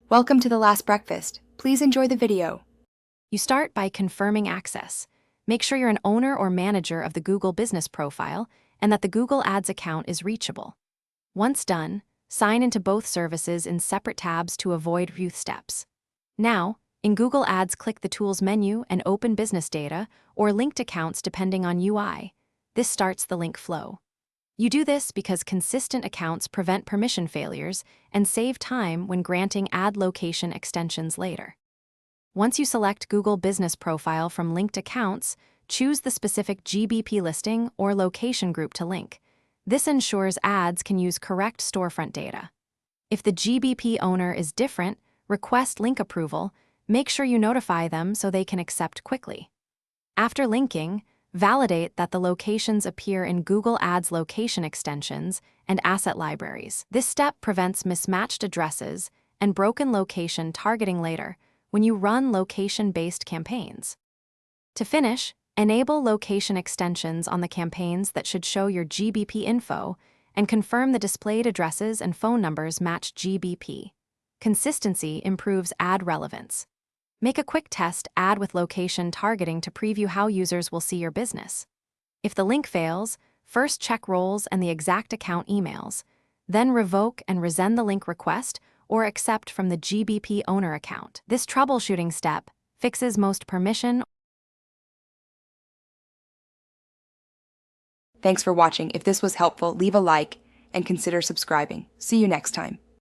Welcome to the last breakfast. Please enjoy the video. You start by confirming access. Make sure you're an owner or manager of the Google business profile and that the Google Ads account is reachable. Once done, sign into both services in separate tabs to avoid few steps. Now, in Google Ads, click the Tools menu and open Business Data or Linked Accounts depending on UI. This starts the link flow. You do this because consistent accounts prevent permission failures and save time when granting ad location extensions later. Once you select Google Business Profile from linked accounts, choose the specific GBP listing or location group to link. This ensures ads can use correct storefront data. If the GBP owner is different, request link approval. Make sure you notify them so they can accept quickly. After linking, validate that the locations appear in Google Ads location extensions and asset libraries. This step prevents mismatched addresses and broken location targeting later when you run location-based campaigns. To finish, enable location extensions on the campaigns that should show your GBP info and confirm the displayed addresses and phone numbers match GBP. Consistency improves ad relevance. Make a quick test ad with location targeting to preview how users will see your business. If the link fails, first check roles and the exact account emails, then revoke and resend the link request or accept from the GBP owner account. This troubleshooting step fixes most permission. Thanks for watching. If this was helpful, leave a like and consider subscribing. See you next time.